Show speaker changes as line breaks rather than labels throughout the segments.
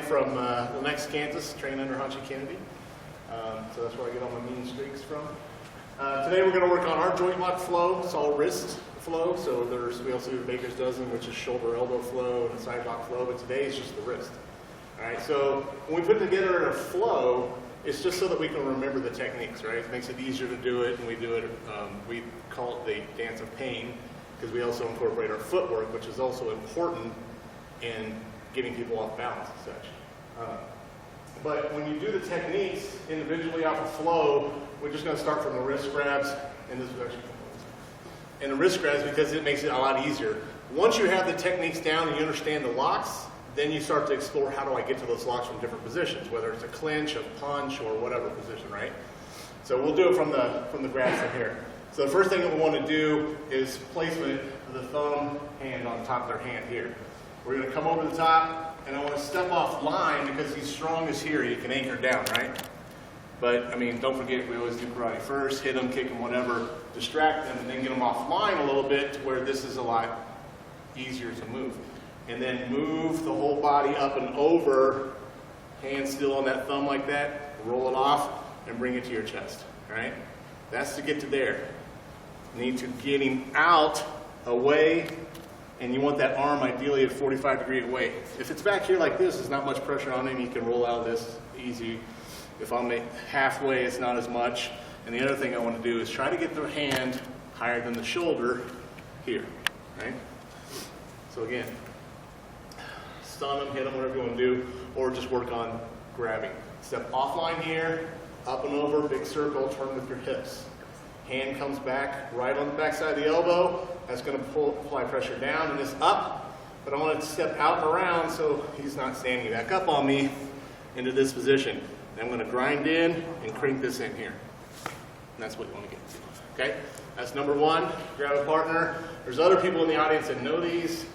From Lenex, Kansas, trained under Hachi Kennedy. So that's where I get all my mean streaks from. Today we're going to work on our joint lock flow. It's all wrist flow. So we also do the Baker's Dozen, which is shoulder elbow flow and side lock flow. But today is just the wrist. All right. So when we put together a flow, it's just so that we can remember the techniques. Right. It makes it easier to do it, and we do it. We call it the dance of pain because we also incorporate our footwork, which is also important in getting people off balance and such. But when you do the techniques individually off a flow, we're just going to start from the wrist grabs in this direction. And the wrist grabs because it makes it a lot easier. Once you have the techniques down and you understand the locks, then you start to explore how do I get to those locks from different positions, whether it's a clinch, a punch, or whatever position, right? So we'll do it from the grabs from here. So the first thing that we want to do is placement of the thumb hand on top of their hand here. We're going to come over the top, and I want to step off line because he's strongest here. You can anchor down, right? But, I mean, don't forget, we always do karate first. Hit them, kick them, whatever. Distract them, and then get them off line a little bit to where this is a lot easier to move. And then move the whole body up and over, hand still on that thumb like that. Roll it off, and bring it to your chest, all right? That's to get to there. You need to get him out, away, and you want that arm ideally at 45 degree away. If it's back here like this, there's not much pressure on him. You can roll out of this easy. If I'm halfway, it's not as much. And the other thing I want to do is try to get the hand higher than the shoulder here, right? So again, stun them, hit them, whatever you want to do, or just work on grabbing. Step offline here, up and over, big circle, turn with your hips. Hand comes back right on the back side of the elbow. That's going to apply pressure down and this up. But I want to step out and around so he's not standing back up on me into this position. And I'm going to grind in and crank this in here. And that's what you want to get to. Okay? That's number one. Grab a partner. There's other people in the audience that know these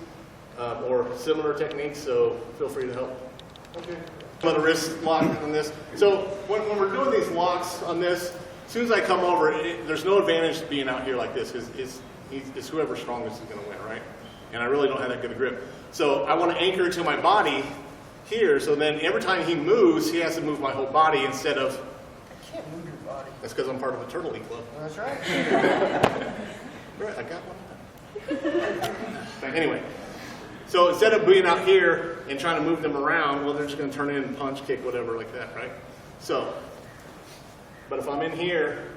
or similar techniques, so feel free to help. Okay. Some of the wrist lock on this. So when we're doing these locks on this, as soon as I come over, there's no advantage to being out here like this because it's whoever's strongest is going to win, right? And I really don't have that good a grip. So I want to anchor it to my body here, so then every time he moves, he has to move my whole body instead of...
I can't move your body.
That's because I'm part of the Turtle League Club.
That's right.
Right, I got one. But anyway, so instead of being out here and trying to move them around, well, they're just going to turn in and punch, kick, whatever like that, right? So... But if I'm in here,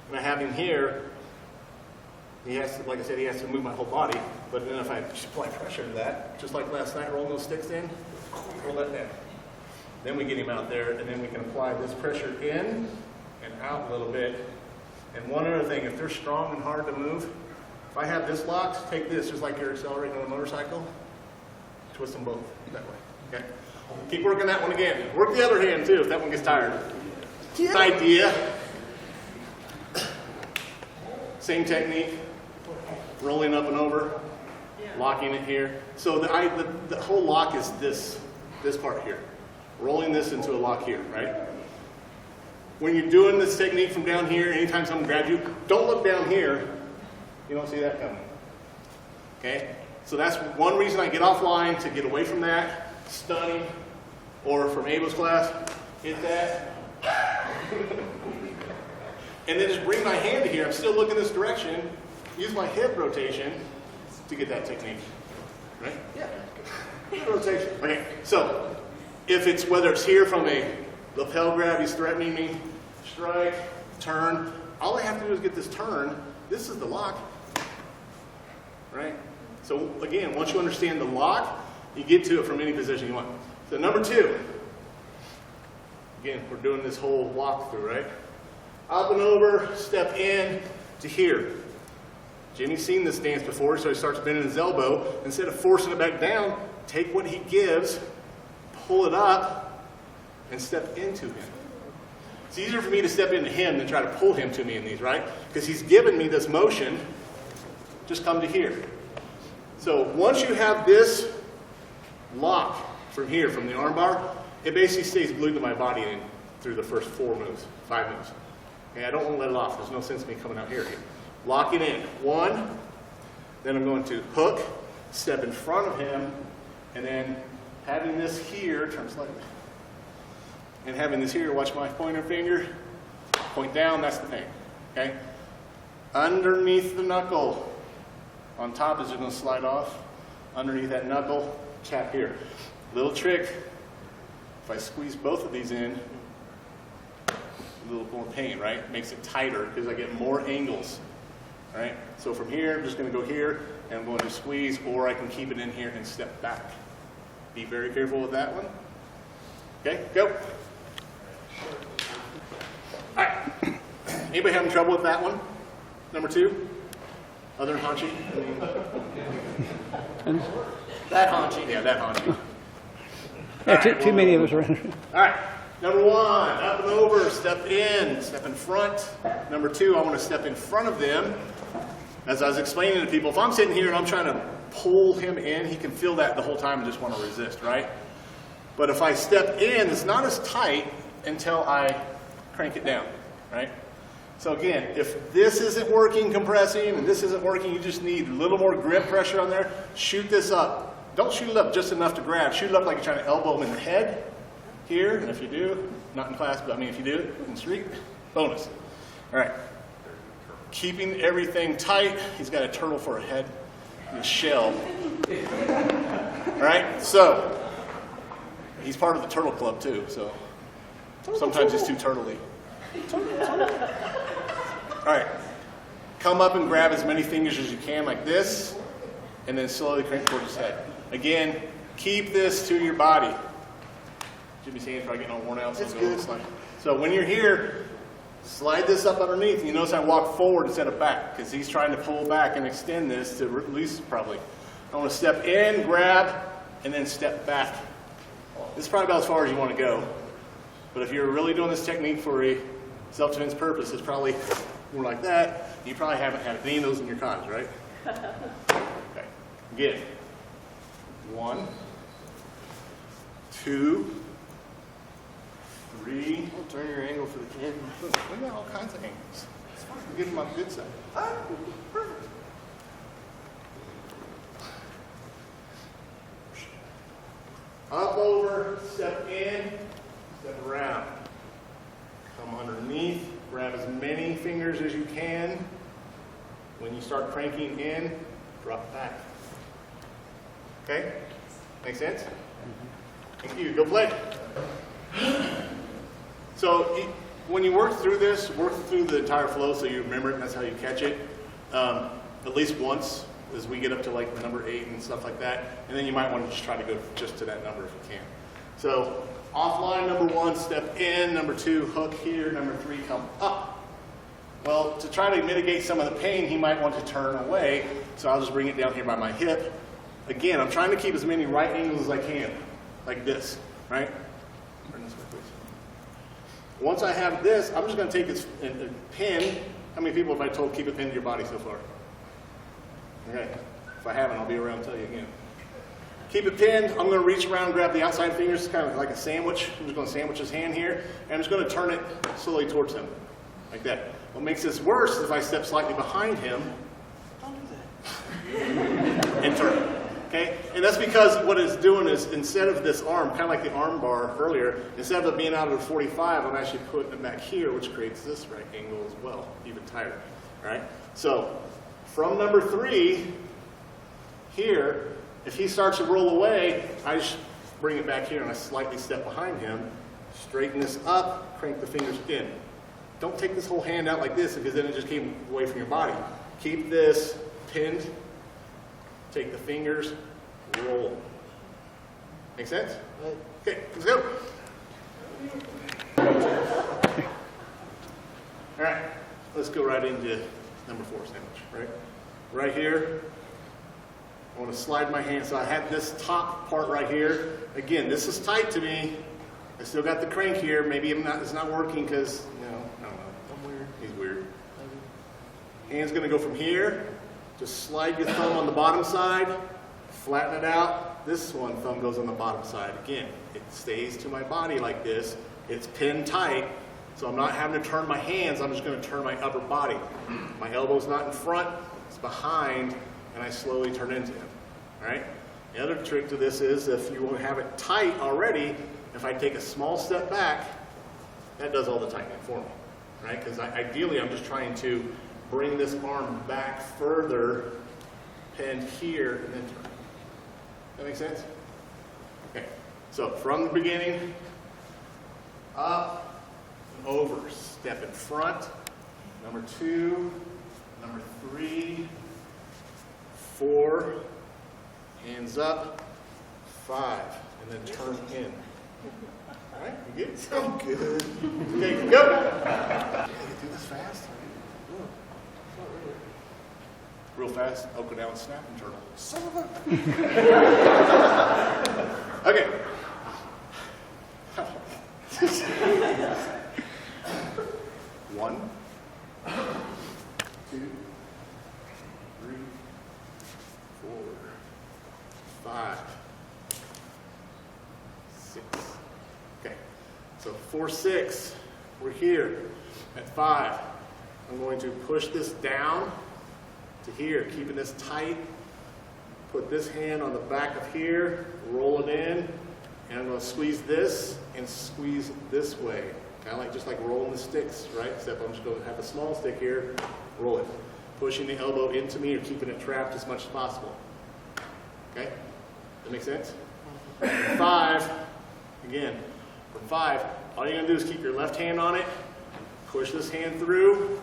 and I have him here, he has to, like I said, he has to move my whole body. But then if I just apply pressure to that, just like last night, rolling those sticks in, roll that down. Then we get him out there, and then we can apply this pressure in and out a little bit. And one other thing, if they're strong and hard to move, if I have this locked, take this, just like you're accelerating on a motorcycle, twist them both that way, okay? Keep working that one again. Work the other hand, too, if that one gets tired. This idea, same technique, rolling up and over, locking it here. So the whole lock is this part here, rolling this into a lock here, right? When you're doing this technique from down here, anytime someone grabs you, don't look down here. You don't see that coming, okay? So that's one reason I get offline, to get away from that, stunning, or from Abel's class, hit that. And then just bring my hand to here. I'm still looking this direction. Use my hip rotation to get that technique. Right? Yeah. Hip rotation. Okay. So if it's whether it's here from a lapel grab, he's threatening me, strike, turn. All I have to do is get this turn. This is the lock. Right? So again, once you understand the lock, you get to it from any position you want. So number two. Again, we're doing this whole walkthrough, right? Up and over, step in to here. Jimmy's seen this dance before, so he starts bending his elbow. Instead of forcing it back down, take what he gives, pull it up, and step into him. It's easier for me to step into him than try to pull him to me in these, right? Because he's given me this motion, just come to here. So once you have this lock from here, from the arm bar, it basically stays glued to my body through the first 5 moves. Okay, I don't want to let it off. There's no sense in me coming out here again. Lock it in. 1, then I'm going to hook, step in front of him, and then having this here, turn slightly, and having this here, watch my pointer finger, point down, that's the pain, okay? Underneath the knuckle, on top is just going to slide off. Underneath that knuckle, tap here. Little trick, if I squeeze both of these in, a little more pain, right? Makes it tighter because I get more angles, right? So from here, I'm just going to go here, and I'm going to squeeze, or I can keep it in here and step back. Be very careful with that one. Okay, go. All right. Anybody having trouble with that one? Number 2? Other than Hanchi?
That Hanchi.
Yeah, that Hanchi.
Yeah, too many of us around.
All right. Number 1, up and over, step in front. Number 2, I want to step in front of them. As I was explaining to people, if I'm sitting here and I'm trying to pull him in, he can feel that the whole time and just want to resist, right? But if I step in, it's not as tight until I crank it down, right? So again, if this isn't working compressing and this isn't working, you just need a little more grip pressure on there, shoot this up. Don't shoot it up just enough to grab. Shoot it up like you're trying to elbow him in the head here, and if you do, not in class, but I mean if you do in the street, bonus. All right. Keeping everything tight. He's got a turtle for a head and a shell. All right, so he's part of the turtle club too, so sometimes he's too turtley. All right, come up and grab as many fingers as you can like this, and then slowly crank towards his head. Again, keep this to your body. Jimmy's hand's probably getting all worn out. So
It's good.
So when you're here, slide this up underneath. And you notice I walk forward instead of back because he's trying to pull back and extend this to release probably. I want to step in, grab, and then step back. This is probably about as far as you want to go. But if you're really doing this technique for a self-defense purpose, it's probably more like that. You probably haven't had any of those in your cons, right? Okay. Again. 1, 2, 3.
Don't turn your angle for the camera.
Look, we got all kinds of angles. It's fine. We're getting my good side. Perfect. Up over, step in, step around. Come underneath, grab as many fingers as you can. When you start cranking in, drop back. Okay? Make sense? Thank you. Go play. So when you work through this, work through the entire flow so you remember it and that's how you catch it. At least once as we get up to like number 8 and stuff like that. And then you might want to just try to go just to that number if you can. So offline, number 1, step in. Number 2, hook here. Number 3, come up. Well, to try to mitigate some of the pain, he might want to turn away. So I'll just bring it down here by my hip. Again, I'm trying to keep as many right angles as I can, like this, right? Turn this way, please. Once I have this, I'm just going to take this and pin. How many people have I told keep it pinned to your body so far? Okay. If I haven't, I'll be around to tell you again. Keep it pinned. I'm going to reach around, grab the outside fingers, kind of like a sandwich. I'm just going to sandwich his hand here, and I'm just going to turn it slowly towards him, like that. What makes this worse is if I step slightly behind him,
Don't do that.
and turn it. Okay? And that's because what it's doing is instead of this arm, kind of like the arm bar earlier, instead of it being out at a 45, I'm actually putting it back here, which creates this right angle as well, even tighter. All right? So from number 3 here, if he starts to roll away, I just bring it back here and I slightly step behind him, straighten this up, crank the fingers in. Don't take this whole hand out like this because then it just came away from your body. Keep this pinned. Take the fingers, roll. Make sense?
Right.
Okay, let's go. All right, let's go right into number 4 sandwich, right? Right here, I want to slide my hand. So I have this top part right here. Again, this is tight to me. I still got the crank here. Maybe it's not working because, you know, I don't know.
I'm weird.
He's weird. Hand's going to go from here. Just slide your thumb on the bottom side, flatten it out. This one thumb goes on the bottom side. Again, it stays to my body like this. It's pinned tight, so I'm not having to turn my hands. I'm just going to turn my upper body. My elbow's not in front, it's behind, and I slowly turn into him. All right? The other trick to this is if you have it tight already, if I take a small step back, that does all the tightening for me, right? Because ideally I'm just trying to bring this arm back further, pinned here, and then turn. That make sense? Okay, so from the beginning, up and over, step in front, number 2, number 3, 4, hands up, 5, and then turn in. All right, you good? So good. Okay, go. Yeah, you do this fast. Real fast. I'll go down and snap and turtle. Son of a. Okay. 1, 2, 3, 4, 5, 6. Okay, so 4, 6, we're here at 5. I'm going to push this down to here, keeping this tight. Put this hand on the back of here, roll it in, and I'm going to squeeze this and squeeze this way. Kind of like just like rolling the sticks, right? Except I'm just going to have a small stick here, roll it. Pushing the elbow into me or keeping it trapped as much as possible. Okay? That make sense? 5, again, for 5, all you're going to do is keep your left hand on it, push this hand through,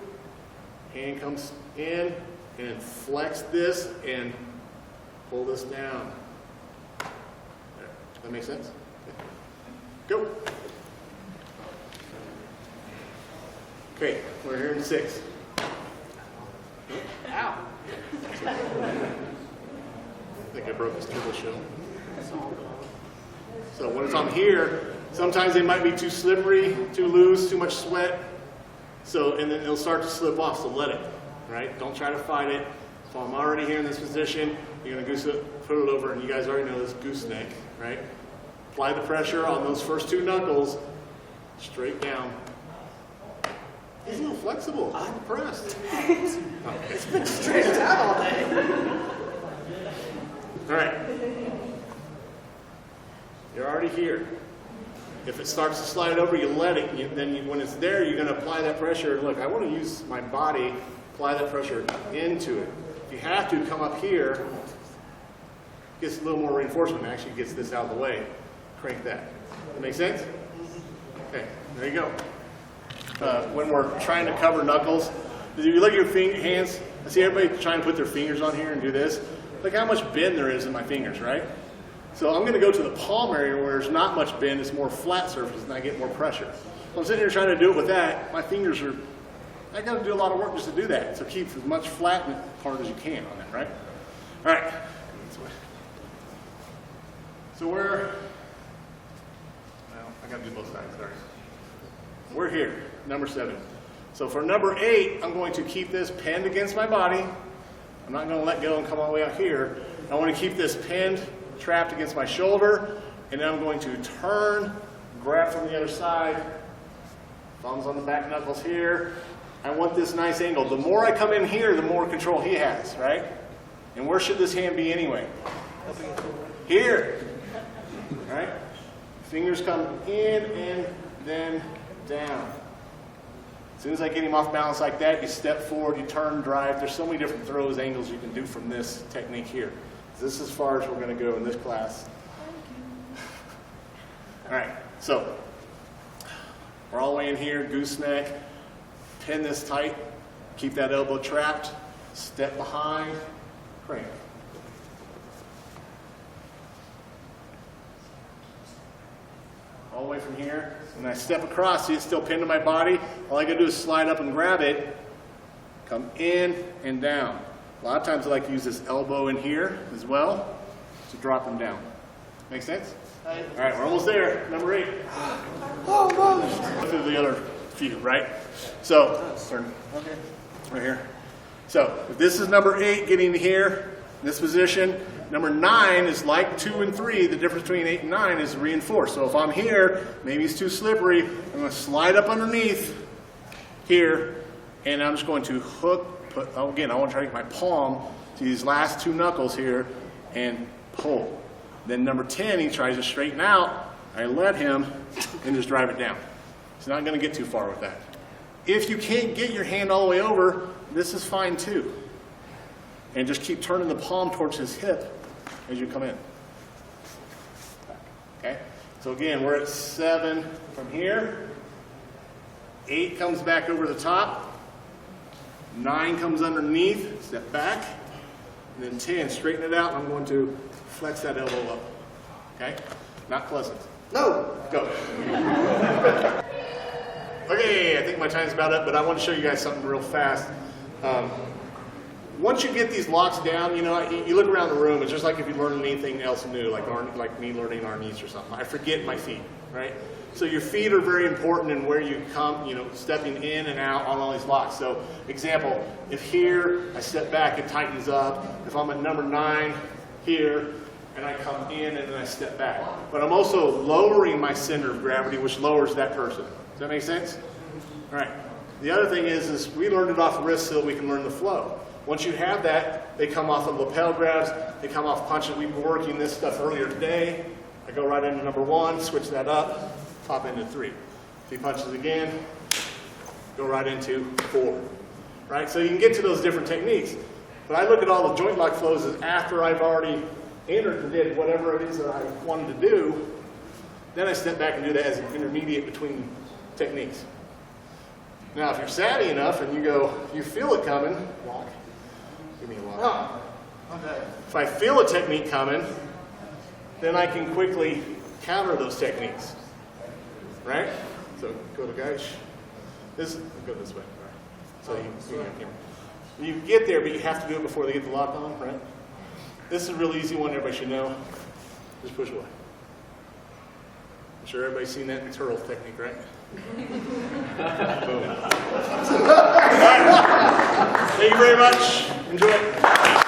hand comes in, and flex this and pull this down. There. That make sense? Okay. Go. Okay, we're here in 6.
Ow.
I think I broke his turtle shell. So when it's on here, sometimes they might be too slippery, too loose, too much sweat. So, and then it'll start to slip off, so let it, right? Don't try to fight it. So I'm already here in this position. You're gonna goose it, put it over, and you guys already know this gooseneck, right? Apply the pressure on those first 2 knuckles, straight down. He's a little flexible. I'm impressed. Okay.
It's been straight out all day.
All right. You're already here. If it starts to slide over, you let it. When it's there, you're going to apply that pressure. Look, I want to use my body, apply that pressure into it. If you have to, come up here. Gets a little more reinforcement. Actually gets this out of the way. Crank that. That make sense? Okay, there you go. When we're trying to cover knuckles, if you look at your hands, I see everybody trying to put their fingers on here and do this. Look how much bend there is in my fingers, right? So I'm going to go to the palm area where there's not much bend, it's more flat surface, and I get more pressure. So I'm sitting here trying to do it with that. My fingers are, I got to do a lot of work just to do that. So keep as much flat part as you can on that, right? All right. So well, I got to do both sides, sorry. We're here, number 7. So for number 8, I'm going to keep this pinned against my body. I'm not going to let go and come all the way out here. I want to keep this pinned, trapped against my shoulder, and then I'm going to turn, grab from the other side, thumbs on the back knuckles here. I want this nice angle. The more I come in here, the more control he has, right? And where should this hand be anyway? Here. All right? Fingers come in and then down. As soon as I get him off balance like that, you step forward, you turn, drive. There's so many different throws, angles you can do from this technique here. This is as far as we're going to go in this class. All right, so we're all the way in here, gooseneck. Pin this tight, keep that elbow trapped, step behind, crank. All the way from here. When I step across, see it's still pinned to my body. All I gotta do is slide up and grab it, come in and down. A lot of times I like to use this elbow in here as well to drop them down. Make sense? All right, we're almost there. Number 8. Almost. Through the other few, right? So, okay, right here. So, if this is number 8, getting to here, in this position, number 9 is like 2 and 3. The difference between 8 and 9 is reinforced. So if I'm here, maybe it's too slippery, I'm going to slide up underneath here, and I'm just going to hook, again, I want to try to get my palm to these last 2 knuckles here and pull. Then number 10, he tries to straighten out. I let him and just drive it down. He's not going to get too far with that. If you can't get your hand all the way over, this is fine too. And just keep turning the palm towards his hip as you come in. Okay? So again, we're at 7 from here. 8 comes back over the top. 9 comes underneath, step back. And then 10, straighten it out. I'm going to flex that elbow up. Okay? Not pleasant. No! Go. Okay, I think my time's about up, but I want to show you guys something real fast. Once you get these locks down, you know, you look around the room, it's just like if you learn anything else new, like me learning arnis or something. I forget my feet, right? So your feet are very important in where you come, you know, stepping in and out on all these locks. So example, if here I step back, it tightens up. If I'm at number 9 here, and I come in and then I step back. But I'm also lowering my center of gravity, which lowers that person. Does that make sense? All right. The other thing is we learned it off wrist so that we can learn the flow. Once you have that, they come off of lapel grabs, they come off punches. We were working this stuff earlier today. I go right into number 1, switch that up, pop into 3. If he punches again, go right into 4. Right? So you can get to those different techniques. But I look at all the joint lock flows as after I've already entered and did whatever it is that I wanted to do, then I step back and do that as an intermediate between techniques. Now, if you're savvy enough and you feel it coming, walk. Give me a walk.
Oh, okay.
If I feel a technique coming, then I can quickly counter those techniques. Right? So go to guys. Go this way. Right. So you get there, but you have to do it before they get the lock on, right? This is a really easy one everybody should know. Just push away. I'm sure everybody's seen that turtle technique, right? Boom. All right. Thank you very much. Enjoy.